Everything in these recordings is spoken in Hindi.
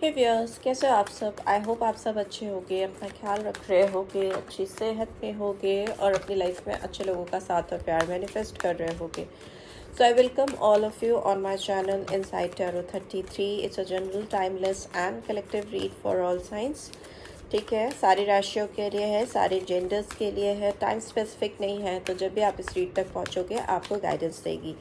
हे व्यूअर्स, कैसे हो आप सब। आई होप आप सब अच्छे होगे, अपना ख्याल रख रहे होगे, अच्छी सेहत में होगे और अपनी लाइफ में अच्छे लोगों का साथ और प्यार मैनिफेस्ट कर रहे होगे। So I welcome all of you on my channel inside tarot 33। It's a general timeless and collective read for all signs. ठीक है, सारी राशियों के लिए है, सारे जेंडर्स के लिए है, टाइम स्पेसिफिक नहीं है। तो जब भी आप इस रीड तक पहुंचोगे आपको गाइडेंस देगी।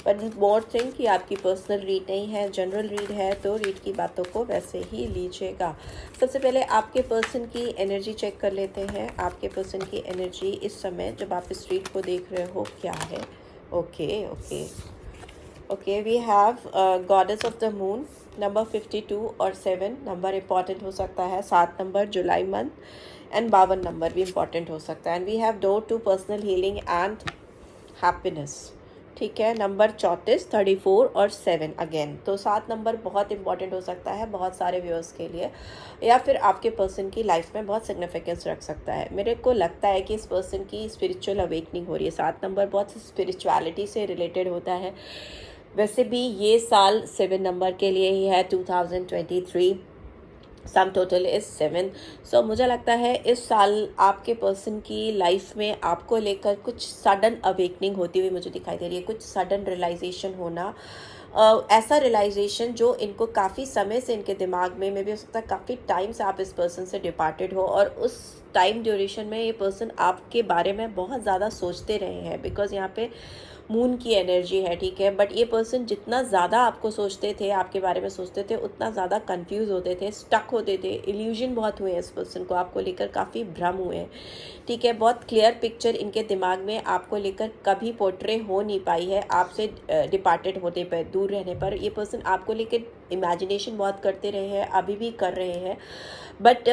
बट मोर थिंग कि आपकी पर्सनल रीड नहीं है, जनरल रीड है, तो रीड की बातों को वैसे ही लीजिएगा। सबसे पहले आपके पर्सन की एनर्जी चेक कर लेते हैं। आपके पर्सन की एनर्जी इस समय जब आप इस रीड को देख रहे हो क्या है। Okay okay okay, we have goddess of the moon number 52 और 7 नंबर इंपॉर्टेंट हो सकता है। 7 नंबर जुलाई मंथ एंड 52 नंबर भी इंपॉर्टेंट हो सकता है। And we have door to personal healing and happiness. ठीक है, नंबर 34, 34 और 7 अगेन। तो 7 नंबर बहुत इंपॉर्टेंट हो सकता है बहुत सारे व्यूअर्स के लिए, या फिर आपके पर्सन की लाइफ में बहुत सिग्निफिकेंस रख सकता है। मेरे को लगता है कि इस पर्सन की स्पिरिचुअल अवेकनिंग हो रही है। 7 नंबर बहुत स्पिरिचुअलिटी से रिलेटेड होता है। वैसे भी ये साल 7 नंबर के लिए ही है, 2023। Sum total is 7। सो मुझे लगता है इस साल आपके पर्सन की लाइफ में आपको लेकर कुछ सडन अवेकनिंग होती हुई मुझे दिखाई दे रही है। कुछ सडन रियलाइजेशन होना, ऐसा रियलाइजेशन जो इनको काफ़ी समय से इनके दिमाग में भी हो सकता है, काफ़ी टाइम से आप इस पर्सन से डिपार्टेड हो और उस टाइम ड्यूरेशन में ये पर्सन आपके बारे में बहुत ज़्यादा सोचते रहे हैं। बिकॉज यहाँ पे मून की एनर्जी है, ठीक है। बट ये पर्सन जितना ज़्यादा आपको सोचते थे, आपके बारे में सोचते थे, उतना ज़्यादा कंफ्यूज होते थे, स्टक होते थे। इल्यूजन बहुत हुए हैं इस पर्सन को आपको लेकर, काफ़ी भ्रम हुए हैं, ठीक है। बहुत क्लियर पिक्चर इनके दिमाग में आपको लेकर कभी पोर्ट्रे हो नहीं पाई है। आपसे डिपार्टेड होने पर, दूर रहने पर ये पर्सन आपको लेकर इमेजिनेशन बहुत करते रहे हैं, अभी भी कर रहे हैं। बट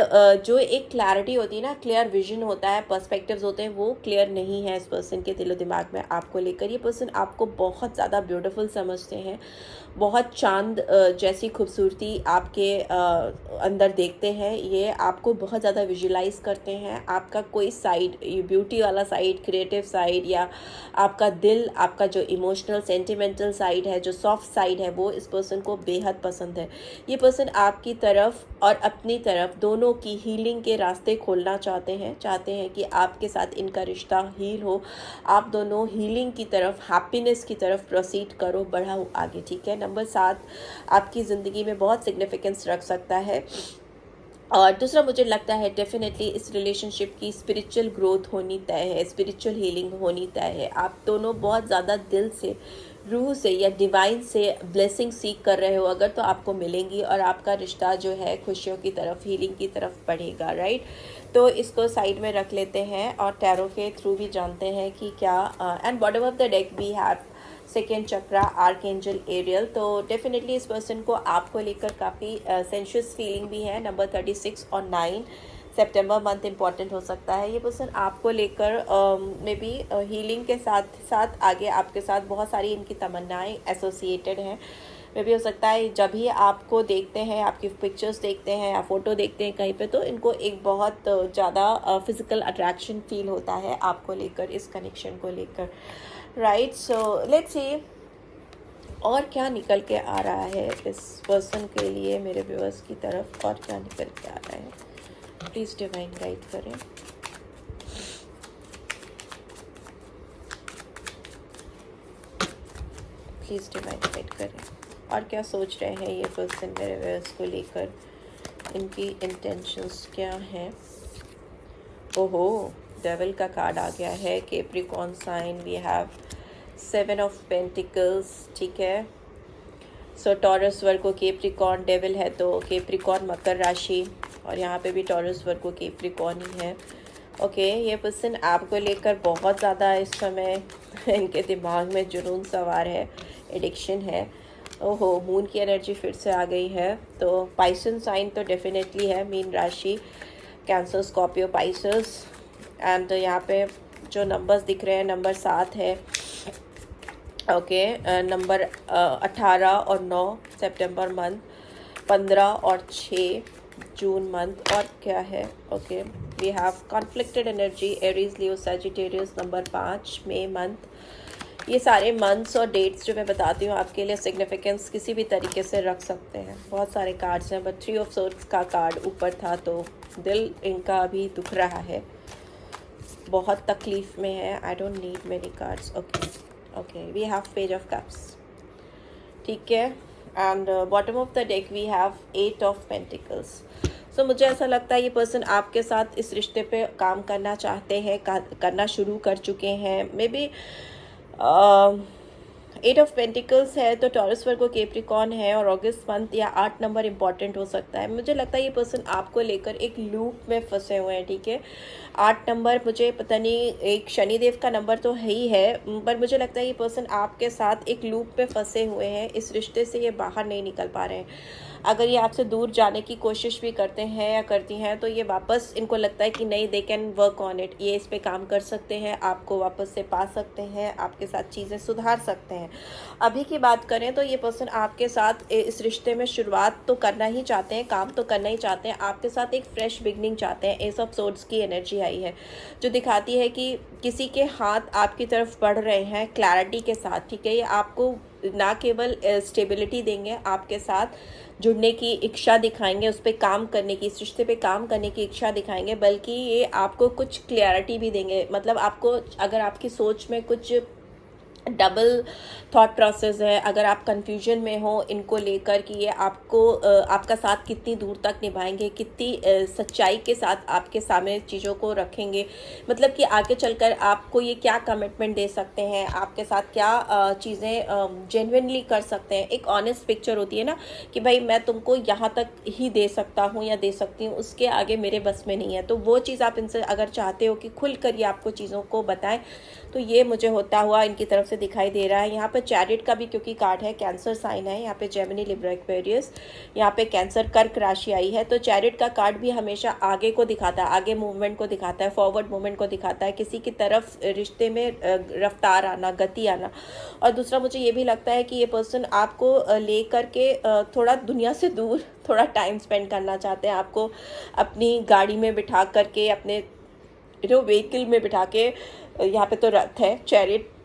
जो एक क्लैरिटी होती है ना, क्लियर विजन होता है, पर्सपेक्टिव्स होते हैं, वो क्लियर नहीं है इस पर्सन के दिलो दिमाग में आपको लेकर। ये पर्सन आपको बहुत ज़्यादा ब्यूटीफुल समझते हैं, बहुत चांद जैसी खूबसूरती आपके अंदर देखते हैं। ये आपको बहुत ज़्यादा विजुलाइज करते हैं। आपका कोई साइड, ये ब्यूटी वाला साइड, क्रिएटिव साइड, या आपका दिल, आपका जो इमोशनल सेंटिमेंटल साइड है, जो सॉफ्ट साइड है, वो इस पर्सन को बेहद पसंद है। ये पर्सन आपकी तरफ और अपनी तरफ दोनों की हीलिंग के रास्ते खोलना चाहते हैं कि आपके साथ इनका रिश्ता हील हो, आप दोनों हीलिंग की तरफ, हैप्पीनेस की तरफ प्रोसीड करो, बढ़ाओ आगे, ठीक है। नंबर 7 आपकी ज़िंदगी में बहुत सिग्निफिकेंस रख सकता है। और दूसरा मुझे लगता है डेफिनेटली इस रिलेशनशिप की स्पिरिचुअल ग्रोथ होनी तय है, स्पिरिचुअल हीलिंग होनी तय है। आप दोनों बहुत ज़्यादा दिल से, रूह से या डिवाइन से ब्लेसिंग सीख कर रहे हो अगर, तो आपको मिलेंगी और आपका रिश्ता जो है खुशियों की तरफ, हीलिंग की तरफ बढ़ेगा, राइट। तो इसको साइड में रख लेते हैं और टैरो के थ्रू भी जानते हैं कि क्या। And bottom of the deck we have second chakra, archangel Ariel. तो डेफिनेटली इस पर्सन को आपको लेकर काफ़ी सेंशुअस फीलिंग भी है। नंबर 36 और 9 सितंबर मंथ इंपॉर्टेंट हो सकता है। ये पर्सन आपको लेकर मे बी हीलिंग के साथ साथ आगे आपके साथ बहुत सारी इनकी तमन्नाएं एसोसिएटेड हैं। मे भी हो सकता है जब ही आपको देखते हैं, आपकी पिक्चर्स देखते हैं या फ़ोटो देखते हैं कहीं पे, तो इनको एक बहुत ज़्यादा फिज़िकल अट्रैक्शन फील होता है आपको लेकर, इस कनेक्शन को लेकर, राइट। सो लेट्स सी और क्या निकल के आ रहा है इस पर्सन के लिए मेरे व्यूअर्स की तरफ, और क्या निकल के आ रहा है। प्लीज़ डिवाइन गाइड करें। प्लीज़ डिवाइन गाइड करें और क्या सोच रहे हैं ये पर्सन मेरे व्यूअर्स को लेकर, इनकी इंटेंशंस क्या हैं। ओहो, डेविल का कार्ड आ गया है, Capricorn sign. We have 7 of pentacles, ठीक है। So Taurus Virgo Capricorn, devil है तो कैप्रिकॉर्न मकर राशि, और यहाँ पे भी टॉरस वर्गो कैप्रिकॉर्न ही है। ओके, ये पर्सन आपको लेकर बहुत ज़्यादा इस समय इनके दिमाग में जुनून सवार है, एडिक्शन है। ओहो, मून की एनर्जी फिर से आ गई है। तो पाइसन साइन तो डेफिनेटली है, मीन राशि, कैंसर, स्कॉर्पियो, पाइसस। एंड यहाँ पे जो नंबर्स दिख रहे हैं, नंबर 7 है, ओके। नंबर 18 और 9 सितंबर मंथ, 15 और 6 जून मंथ, और क्या है। Okay, we have conflicted energy, Aries, Leo, Sagittarius. Number 5 मई मंथ, ये सारे मंथ्स और डेट्स जो मैं बताती हूँ आपके लिए सिग्निफिकेंस किसी भी तरीके से रख सकते हैं। बहुत सारे कार्ड्स हैं, बट 3 ऑफ सोर्ड्स का कार्ड ऊपर था, तो दिल इनका अभी दुख रहा है, बहुत तकलीफ में है। I don't need many cards. Okay, we have page of cups, ठीक है। And bottom of the deck we have 8 of pentacles. So मुझे ऐसा लगता है ये पर्सन आपके साथ इस रिश्ते पे काम करना चाहते हैं, करना शुरू कर चुके हैं। मे बी 8 ऑफ पेंटिकल्स है तो टॉरस वर्गो कैप्रिकॉर्न है, और अगस्त मंथ या 8 नंबर इंपॉर्टेंट हो सकता है। मुझे लगता है ये पर्सन आपको लेकर एक लूप में फंसे हुए हैं, ठीक है। 8 नंबर मुझे पता नहीं, एक शनिदेव का नंबर तो है ही है, पर मुझे लगता है ये पर्सन आपके साथ एक लूप में फंसे हुए हैं। इस रिश्ते से ये बाहर नहीं निकल पा रहे हैं। अगर ये आपसे दूर जाने की कोशिश भी करते हैं या करती हैं, तो ये वापस इनको लगता है कि नहीं, they can work on it, ये इस पे काम कर सकते हैं, आपको वापस से पा सकते हैं, आपके साथ चीज़ें सुधार सकते हैं। अभी की बात करें तो ये पर्सन आपके साथ इस रिश्ते में शुरुआत तो करना ही चाहते हैं, काम तो करना ही चाहते हैं, आपके साथ एक फ्रेश बिगनिंग चाहते हैं। एस ऑफ सोर्ड्स की एनर्जी आई है जो दिखाती है कि किसी के हाथ आपकी तरफ बढ़ रहे हैं क्लैरिटी के साथ, ठीक है। ये आपको ना केवल स्टेबिलिटी देंगे, आपके साथ जुड़ने की इच्छा दिखाएंगे, उस पर काम करने की, इस रिश्ते पे काम करने की इच्छा दिखाएंगे, बल्कि ये आपको कुछ क्लैरिटी भी देंगे। मतलब आपको, अगर आपकी सोच में कुछ डबल थॉट प्रोसेस है, अगर आप कंफ्यूजन में हो इनको लेकर कि ये आपको आपका साथ कितनी दूर तक निभाएंगे, कितनी सच्चाई के साथ आपके सामने चीज़ों को रखेंगे, मतलब कि आगे चलकर आपको ये क्या कमिटमेंट दे सकते हैं, आपके साथ क्या चीज़ें जेन्युइनली कर सकते हैं। एक ऑनेस्ट पिक्चर होती है ना कि भाई मैं तुमको यहाँ तक ही दे सकता हूँ या दे सकती हूँ, उसके आगे मेरे बस में नहीं है। तो वो चीज़ आप इनसे अगर चाहते हो कि खुल कर ये आपको चीज़ों को बताएं, तो ये मुझे होता हुआ इनकी तरफ से दिखाई दे रहा है। यहाँ पे चैरिट का भी क्योंकि कार्ड है, कैंसर साइन है, यहाँ पे जेमिनी लिब्रा एक्वेरियस, यहाँ पे कैंसर कर्क राशि आई है। तो चैरिट का कार्ड भी हमेशा आगे को दिखाता है, आगे मूवमेंट को दिखाता है, फॉरवर्ड मूवमेंट को दिखाता है, किसी की तरफ रिश्ते में रफ्तार आना, गति आना। और दूसरा मुझे ये भी लगता है कि ये पर्सन आपको ले करके थोड़ा दुनिया से दूर थोड़ा टाइम स्पेंड करना चाहते हैं, आपको अपनी गाड़ी में बिठा करके, अपने व्हीकल में बिठा के, यहाँ पे तो रथ है चैरिट,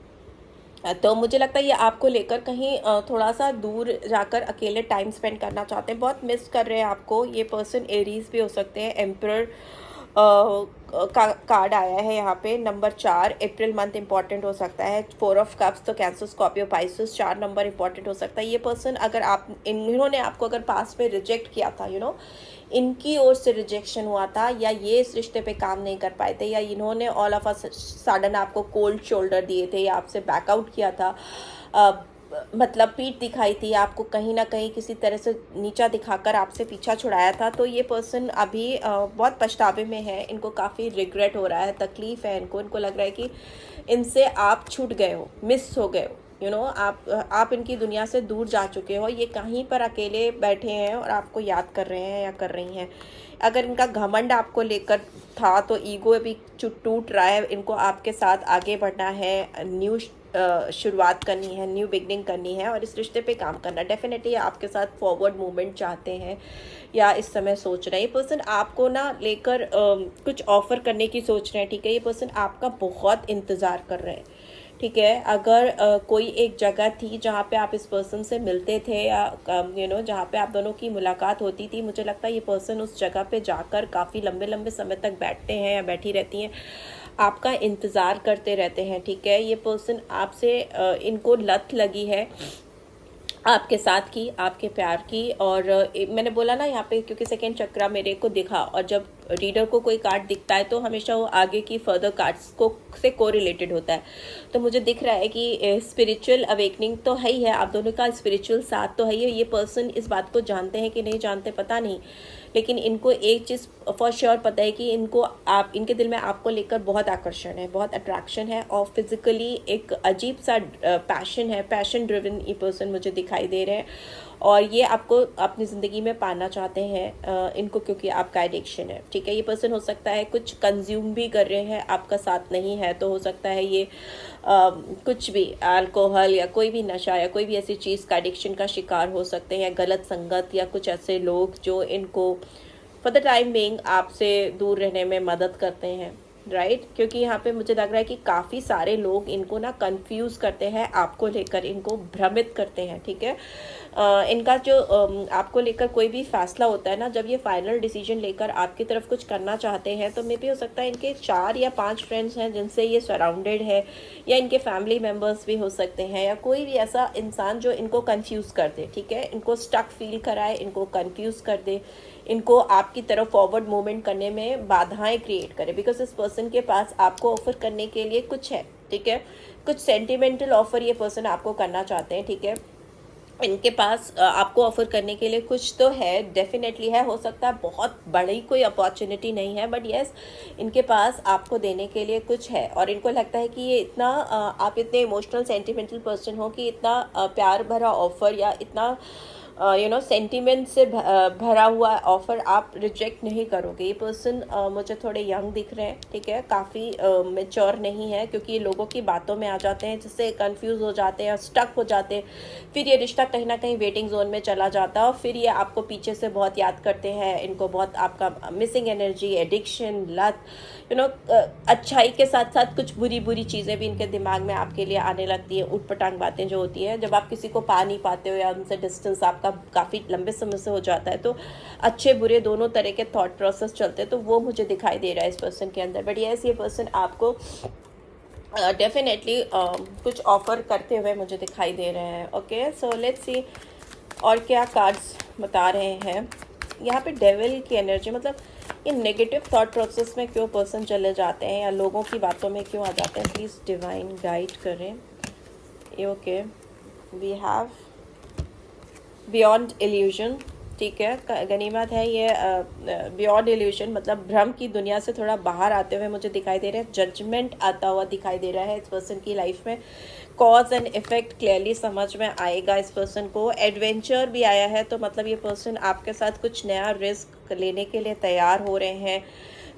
तो मुझे लगता है ये आपको लेकर कहीं थोड़ा सा दूर जाकर अकेले टाइम स्पेंड करना चाहते हैं, बहुत मिस कर रहे हैं आपको। ये पर्सन एरीज भी हो सकते हैं। एम्परर का कार्ड आया है यहाँ पे, नंबर 4, अप्रैल मंथ इंपॉर्टेंट हो सकता है। 4 ऑफ कप्स तो cancer, Scorpio, Pisces, 4 number important हो सकता है। ये पर्सन अगर इन्होंने आपको अगर पास में रिजेक्ट किया था, इनकी ओर से रिजेक्शन हुआ था, या ये इस रिश्ते पे काम नहीं कर पाए थे, या इन्होंने ऑल ऑफ अ सडन आपको कोल्ड शोल्डर दिए थे, या आपसे बैकआउट किया था, मतलब पीठ दिखाई थी आपको, कहीं ना कहीं किसी तरह से नीचा दिखाकर आपसे पीछा छुड़ाया था, तो ये पर्सन अभी बहुत पछतावे में है। इनको काफ़ी रिग्रेट हो रहा है, तकलीफ़ है इनको लग रहा है कि इनसे आप छूट गए हो, मिस हो गए हो, आप इनकी दुनिया से दूर जा चुके हो। ये कहीं पर अकेले बैठे हैं और आपको याद कर रहे हैं या कर रही हैं। अगर इनका घमंड आपको लेकर था तो ईगो भी टूट रहा है, इनको आपके साथ आगे बढ़ना है, न्यू शुरुआत करनी है, न्यू बिगनिंग करनी है, और इस रिश्ते पे काम करना। डेफिनेटली आपके साथ फॉरवर्ड मूवमेंट चाहते हैं या इस समय सोच रहे हैं। ये पर्सन आपको ना लेकर कुछ ऑफर करने की सोच रहे हैं, ठीक है। ये पर्सन आपका बहुत इंतज़ार कर रहे हैं, ठीक है। अगर कोई एक जगह थी जहाँ पे आप इस पर्सन से मिलते थे, या जहाँ पे आप दोनों की मुलाकात होती थी, मुझे लगता है ये पर्सन उस जगह पे जाकर काफ़ी लंबे लंबे समय तक बैठते हैं या बैठी रहती हैं, आपका इंतज़ार करते रहते हैं, ठीक है। ये पर्सन आपसे इनको लत लगी है आपके साथ की, आपके प्यार की। और मैंने बोला ना यहाँ पे, क्योंकि सेकेंड चक्रा मेरे को दिखा, और जब रीडर को कोई कार्ड दिखता है तो हमेशा वो आगे की फर्दर कार्ड्स को से कोरिलेटेड होता है। तो मुझे दिख रहा है कि स्पिरिचुअल अवेकनिंग तो है ही है, आप दोनों का स्पिरिचुअल साथ तो है ही है। ये पर्सन इस बात को जानते हैं कि नहीं जानते पता नहीं, लेकिन इनको एक चीज़ फॉर श्योर पता है कि इनके दिल में आपको लेकर बहुत आकर्षण है, बहुत अट्रैक्शन है, और फिजिकली एक अजीब सा पैशन है, पैशन ड्रिवन ये पर्सन मुझे दिखाई दे रहे हैं, और ये आपको अपनी ज़िंदगी में पाना चाहते हैं इनको, क्योंकि आपका एडिक्शन है, ठीक है। ये पर्सन हो सकता है कुछ कंज्यूम भी कर रहे हैं, आपका साथ नहीं है तो हो सकता है ये कुछ भी अल्कोहल या कोई भी नशा या कोई भी ऐसी चीज़ का एडिक्शन का शिकार हो सकते हैं, या गलत संगत या कुछ ऐसे लोग जो इनको फॉर द टाइम बीइंग आपसे दूर रहने में मदद करते हैं, राइट क्योंकि यहाँ पे मुझे लग रहा है कि काफ़ी सारे लोग इनको ना कंफ्यूज करते हैं आपको लेकर, इनको भ्रमित करते हैं, ठीक है। इनका जो आपको लेकर कोई भी फैसला होता है ना, जब ये फाइनल डिसीजन लेकर आपकी तरफ कुछ करना चाहते हैं, तो मे भी हो सकता है इनके 4 या 5 फ्रेंड्स हैं जिनसे ये सराउंडेड है, या इनके फैमिली मेम्बर्स भी हो सकते हैं, या कोई भी ऐसा इंसान जो इनको कंफ्यूज कर दे, ठीक है, इनको स्टक फील कराए, इनको कंफ्यूज कर दे, इनको आपकी तरफ फॉरवर्ड मूवमेंट करने में बाधाएं क्रिएट करे। बिकॉज इस पर्सन के पास आपको ऑफर करने के लिए कुछ है, ठीक है, कुछ सेंटिमेंटल ऑफर ये पर्सन आपको करना चाहते हैं, ठीक है। इनके पास आपको ऑफर करने के लिए कुछ तो है, डेफिनेटली है, हो सकता है बहुत बड़ी कोई अपॉर्चुनिटी नहीं है, बट येस इनके पास आपको देने के लिए कुछ है। और इनको लगता है कि ये इतना आप इतने इमोशनल सेंटिमेंटल पर्सन हो कि इतना प्यार भरा ऑफर या इतना सेंटिमेंट से भरा हुआ ऑफर आप रिजेक्ट नहीं करोगे। ये पर्सन मुझे थोड़े यंग दिख रहे हैं, ठीक है, काफ़ी मेच्योर नहीं है, क्योंकि ये लोगों की बातों में आ जाते हैं जिससे कंफ्यूज हो जाते हैं, स्टक हो जाते हैं, फिर ये रिश्ता कहीं ना कहीं वेटिंग जोन में चला जाता है, और फिर ये आपको पीछे से बहुत याद करते हैं। इनको बहुत आपका मिसिंग एनर्जी, एडिक्शन, लत, अच्छाई के साथ साथ कुछ बुरी बुरी चीज़ें भी इनके दिमाग में आपके लिए आने लगती है, उटपटांग बातें जो होती है। जब आप किसी को पा नहीं पाते हो या उनसे डिस्टेंस आपका काफ़ी लंबे समय से हो जाता है, तो अच्छे बुरे दोनों तरह के थॉट प्रोसेस चलते हैं, तो वो मुझे दिखाई दे रहा है इस पर्सन के अंदर। बट यस ये पर्सन आपको डेफिनेटली कुछ ऑफर करते हुए मुझे दिखाई दे रहे हैं। ओके, सो लेट्स सी और क्या कार्ड्स बता रहे हैं। यहाँ पे डेविल की एनर्जी, मतलब ये नेगेटिव थॉट प्रोसेस में क्यों पर्सन चले जाते हैं या लोगों की बातों में क्यों आ जाते हैं, प्लीज़ डिवाइन गाइड करें। ये okay, we have beyond illusion, ठीक है, गनीमत है ये। बियॉन्ड इल्यूजन मतलब भ्रम की दुनिया से थोड़ा बाहर आते हुए मुझे दिखाई दे रहा है, जजमेंट आता हुआ दिखाई दे रहा है इस पर्सन की लाइफ में। कॉज एंड इफेक्ट क्लियरली समझ में आएगा इस पर्सन को। एडवेंचर भी आया है, तो मतलब ये पर्सन आपके साथ कुछ नया रिस्क लेने के लिए तैयार हो रहे हैं,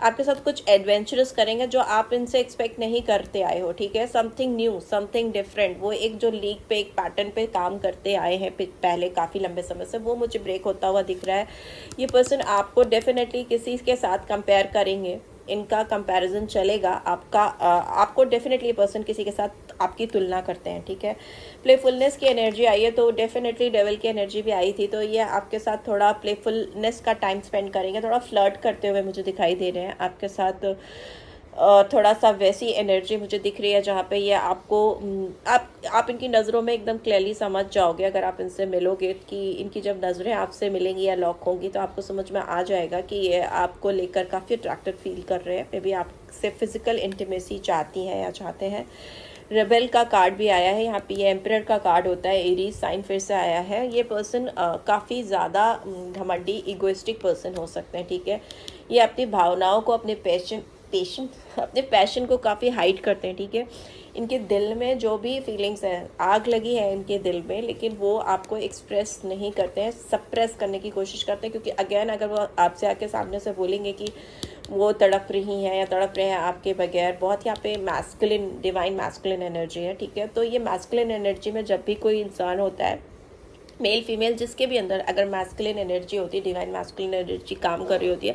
आपके साथ कुछ एडवेंचरस करेंगे जो आप इनसे एक्सपेक्ट नहीं करते आए हो, ठीक है, समथिंग न्यू, समथिंग डिफरेंट। वो एक जो लीक पे, एक पैटर्न पे काम करते आए हैं पहले काफ़ी लंबे समय से, वो मुझे ब्रेक होता हुआ दिख रहा है। ये पर्सन आपको डेफिनेटली किसी के साथ कंपेयर करेंगे, इनका कंपैरिजन चलेगा आपका, आपको डेफिनेटली ये पर्सन किसी के साथ आपकी तुलना करते हैं, ठीक है। प्लेफुलनेस की एनर्जी आई है, तो डेफिनेटली डेविल की एनर्जी भी आई थी, तो ये आपके साथ थोड़ा प्लेफुलनेस का टाइम स्पेंड करेंगे, थोड़ा फ्लर्ट करते हुए मुझे दिखाई दे रहे हैं आपके साथ। थोड़ा सा वैसी एनर्जी मुझे दिख रही है जहाँ पे ये आपको आप इनकी नज़रों में एकदम क्लियरली समझ जाओगे। अगर आप इनसे मिलोगे कि इनकी जब नज़रें आपसे मिलेंगी या लॉक होंगी, तो आपको समझ में आ जाएगा कि ये आपको लेकर काफ़ी अट्रैक्टिव फील कर रहे हैं, मे बी आपसे फिजिकल इंटीमेसी चाहती हैं या चाहते हैं। रेबेल का कार्ड भी आया है यहाँ पे, ये एम्परर का कार्ड होता है, एरीज साइन फिर से आया है। ये पर्सन काफ़ी ज़्यादा घमंडी इगोइस्टिक पर्सन हो सकते हैं, ठीक है। ये अपनी भावनाओं को, अपने अपने पैशन को काफ़ी हाइड करते हैं, ठीक है। इनके दिल में जो भी फीलिंग्स हैं, आग लगी है इनके दिल में, लेकिन वो आपको एक्सप्रेस नहीं करते हैं, सप्रेस करने की कोशिश करते हैं, क्योंकि अगेन अगर वो आपसे आके सामने से बोलेंगे कि वो तड़प रही हैं या तड़प रहे हैं आपके बगैर, बहुत यहाँ पे मैस्कुलिन, डिवाइन मैस्कुलिन एनर्जी है, ठीक है। तो ये मैस्कुलिन एनर्जी में जब भी कोई इंसान होता है, मेल फीमेल जिसके भी अंदर अगर मैस्कुलिन एनर्जी होती है, डिवाइन मैस्कुलिन एनर्जी काम कर रही होती है,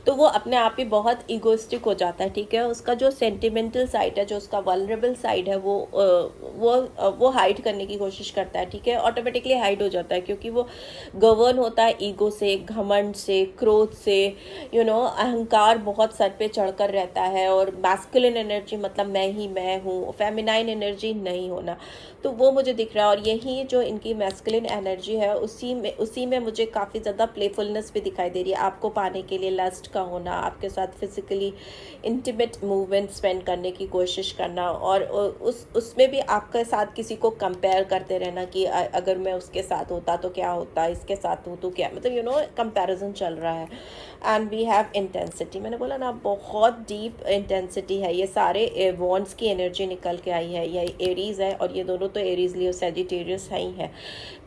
तो वो अपने आप ही बहुत ईगोइस्टिक हो जाता है, ठीक है। उसका जो सेंटिमेंटल साइड है, जो उसका वल्नरेबल साइड है, वो हाइड करने की कोशिश करता है, ठीक है, ऑटोमेटिकली हाइड हो जाता है, क्योंकि वो गवर्न होता है ईगो से, घमंड से, क्रोध से, अहंकार बहुत सर पे चढ़कर रहता है। और मैस्कुलिन एनर्जी मतलब मैं ही मैं हूँ, फेमिनाइन एनर्जी नहीं होना, तो वो मुझे दिख रहा है। और यही जो इनकी मैस्कुलिन एनर्जी है, उसी में मुझे काफ़ी ज़्यादा प्लेफुलनेस भी दिखाई दे रही है। आपको पाने के लिए लस्ट का होना, आपके साथ फिजिकली इंटीमेट मूवमेंट स्पेंड करने की कोशिश करना, और उसमें भी आपके साथ किसी को कंपेयर करते रहना कि अगर मैं उसके साथ होता तो क्या होता, इसके साथ हूँ तो क्या, मतलब कंपैरिजन चल रहा है। एंड वी हैव इंटेंसिटी, मैंने बोला ना बहुत डीप इंटेंसिटी है। ये सारे वॉन्ड्स की एनर्जी निकल के आई है, ये एरीज है, और ये दोनों तो एरीज लियो सेजिटेरियस है ही है,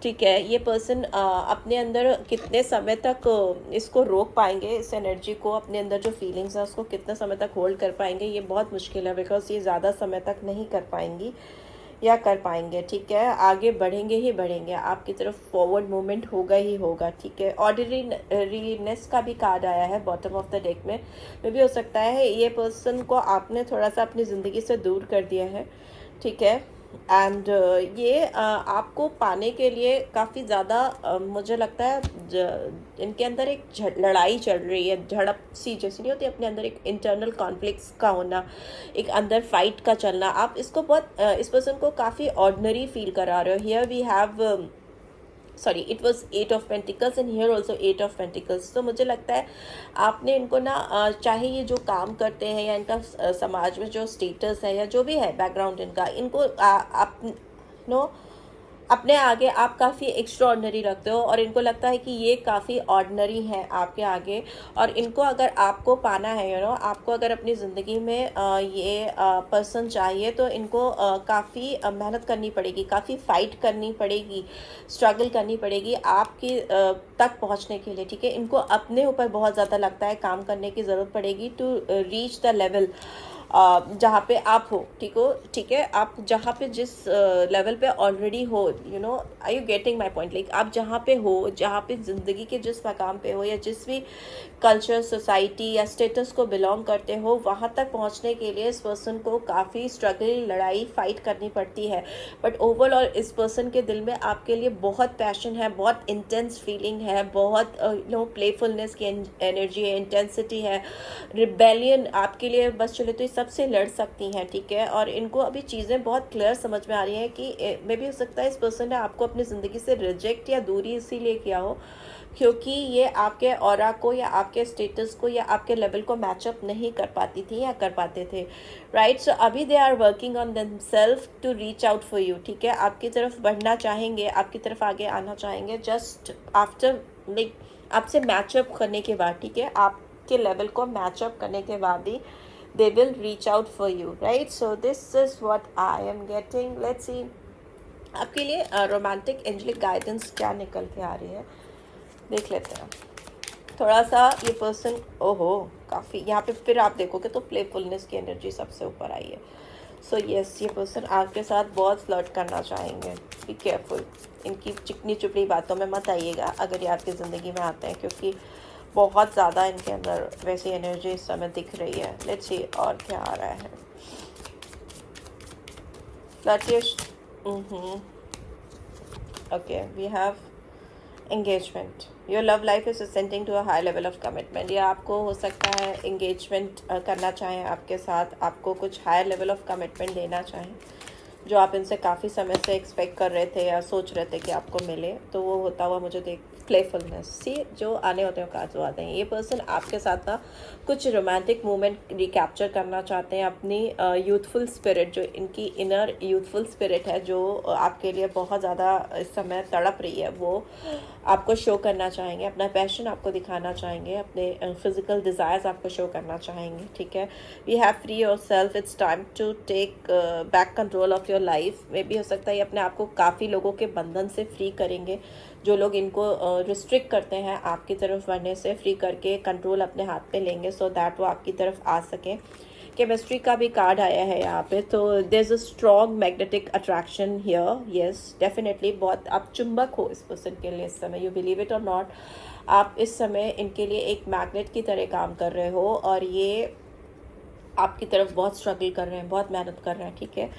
ठीक है। ये पर्सन अपने अंदर कितने समय तक इसको रोक पाएंगे, इस एनर्जी को, अपने अंदर जो फीलिंग्स हैं उसको कितने समय तक होल्ड कर पाएंगे, ये बहुत मुश्किल है, बिकॉज ये ज़्यादा समय तक नहीं कर पाएंगी। या कर पाएंगे, ठीक है। आगे बढ़ेंगे ही बढ़ेंगे, आपकी तरफ फॉरवर्ड मूवमेंट होगा ही होगा, ठीक है। ऑर्डिनरीनेस का भी कार्ड आया है बॉटम ऑफ द डेक में भी हो सकता है ये पर्सन को आपने थोड़ा सा अपनी ज़िंदगी से दूर कर दिया है, ठीक है। एंड ये आपको पाने के लिए काफ़ी ज़्यादा मुझे लगता है इनके अंदर एक लड़ाई चल रही है, झड़प सी जैसी नहीं होती, अपने अंदर एक इंटरनल कॉन्फ्लिक्ट्स का होना, एक अंदर फाइट का चलना। आप इसको बहुत इस पर्सन को काफ़ी ऑर्डिनरी फील करा रहे हो। Here we have sorry, it was 8 of pentacles and here also 8 of pentacles. तो मुझे लगता है आपने इनको ना चाहे ये जो काम करते हैं या इनका समाज में जो स्टेटस है या जो भी है बैकग्राउंड इनका, इनको आप नो अपने आगे आप काफ़ी एक्स्ट्रा ऑर्डनरी रखते हो और इनको लगता है कि ये काफ़ी ऑर्डनरी है आपके आगे। और इनको अगर आपको पाना है आपको अगर अपनी ज़िंदगी में ये पर्सन चाहिए तो इनको काफ़ी मेहनत करनी पड़ेगी, काफ़ी फाइट करनी पड़ेगी, स्ट्रगल करनी पड़ेगी आपकी तक पहुंचने के लिए, ठीक है। इनको अपने ऊपर बहुत ज़्यादा लगता है काम करने की ज़रूरत पड़ेगी टू रीच द लेवल जहाँ पे आप हो, ठीक है। आप जहाँ पे जिस लेवल पे ऑलरेडी हो, are you getting my point, like आप जहाँ पे हो, जहाँ पे ज़िंदगी के जिस मकाम पे हो या जिस भी कल्चर, सोसाइटी या स्टेटस को बिलोंग करते हो, वहाँ तक पहुँचने के लिए इस पर्सन को काफ़ी स्ट्रगल, लड़ाई, फाइट करनी पड़ती है। बट ओवरऑल इस पर्सन के दिल में आपके लिए बहुत पैशन है, बहुत इंटेंस फीलिंग है, बहुत प्लेफुलनेस की एनर्जी है, इंटेंसिटी है, रिबेलियन आपके लिए बस चले तो ये सबसे लड़ सकती हैं, ठीक है। और इनको अभी चीज़ें बहुत क्लियर समझ में आ रही हैं कि मे भी हो सकता है इस पर्सन ने आपको अपनी ज़िंदगी से रिजेक्ट या दूरी इसीलिए किया हो क्योंकि ये आपके ऑरा को या आपके स्टेटस को या आपके लेवल को मैचअप नहीं कर पाती थी या कर पाते थे, राइट। सो अभी they are working on themselves to reach out for you, ठीक है। आपकी तरफ बढ़ना चाहेंगे, आपकी तरफ आगे आना चाहेंगे जस्ट आफ्टर लाइक आपसे मैचअप करने के बाद, ठीक है। आपके लेवल को मैचअप करने के बाद ही they will reach out for you, right? So this is what I am getting. Let's see आपके लिए रोमांटिक एंजलिक गाइडेंस क्या निकल के आ रही है, देख लेते हैं थोड़ा सा। ये पर्सन ओहो काफ़ी यहाँ पे फिर आप देखोगे तो प्लेफुलनेस की एनर्जी सबसे ऊपर आई है। सो यस, ये पर्सन आपके साथ बहुत फ्लर्ट करना चाहेंगे। बी केयरफुल, इनकी चिकनी चुपड़ी बातों में मत आइएगा अगर ये आपकी ज़िंदगी में आते हैं, क्योंकि बहुत ज़्यादा इनके अंदर वैसी एनर्जी इस समय दिख रही है। लेट्स सी और क्या आ रहा है। Flirtish, okay, we have engagement. Your love life is ascending to a high level of commitment. या आपको हो सकता है एंगेजमेंट करना चाहें आपके साथ, आपको कुछ हायर लेवल ऑफ कमिटमेंट देना चाहें जो आप इनसे काफ़ी समय से एक्सपेक्ट कर रहे थे या सोच रहे थे कि आपको मिले, तो वो होता हुआ मुझे देख प्लेफुलनेस सी जो आने होते हैं कार्ड्स आते हैं। ये पर्सन आपके साथ ना कुछ रोमांटिक मोमेंट रिकैप्चर करना चाहते हैं, अपनी यूथफुल स्पिरिट, जो इनकी इनर यूथफुल स्पिरिट है जो आपके लिए बहुत ज़्यादा इस समय तड़प रही है, वो आपको शो करना चाहेंगे। अपना पैशन आपको दिखाना चाहेंगे, अपने फिजिकल डिज़ायर्स आपको शो करना चाहेंगे, ठीक है। We have free your self, it's time to take back control of your life. में भी हो सकता है ये अपने आप को काफ़ी लोगों के बंधन से फ्री करेंगे, जो लोग इनको रिस्ट्रिक्ट करते हैं आपकी तरफ बढ़ने से, फ्री करके कंट्रोल अपने हाथ पे लेंगे सो दैट वो आपकी तरफ आ सकें। केमिस्ट्री का भी कार्ड आया है यहाँ पे, तो there is a strong magnetic attraction here, yes definitely. बहुत आप चुंबक हो इस पर्सन के लिए इस समय, यू बिलीव इट और नॉट, आप इस समय इनके लिए एक मैग्नेट की तरह काम कर रहे हो और ये आपकी तरफ बहुत स्ट्रगल कर रहे हैं, बहुत मेहनत कर रहे हैं, ठीक है।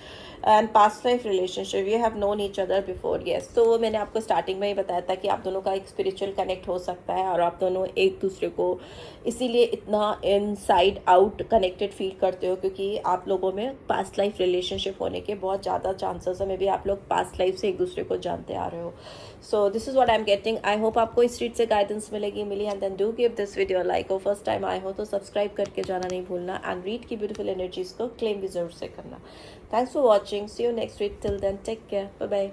And past life relationship, you have known each other before, yes. तो वो मैंने आपको स्टार्टिंग में ही बताया था कि आप दोनों का एक स्पिरिचुअल कनेक्ट हो सकता है और आप दोनों एक दूसरे को इसीलिए इतना इनसाइड आउट कनेक्टेड फील करते हो क्योंकि आप लोगों में पास्ट लाइफ रिलेशनशिप होने के बहुत ज़्यादा चांसेस है। मे भी आप लोग पास्ट लाइफ से एक दूसरे को जानते आ रहे हो। So this is what I am getting. I hope आपको इस रीड से गाइडेंस मिली and then do give this video like. और फर्स्ट टाइम आए हो तो सब्सक्राइब करके जाना नहीं भूलना एंड रीड की ब्यूटीफुल एनर्जीज को क्लेम भी जरूर से करना। Thanks for watching, see you next week, till then take care, bye bye.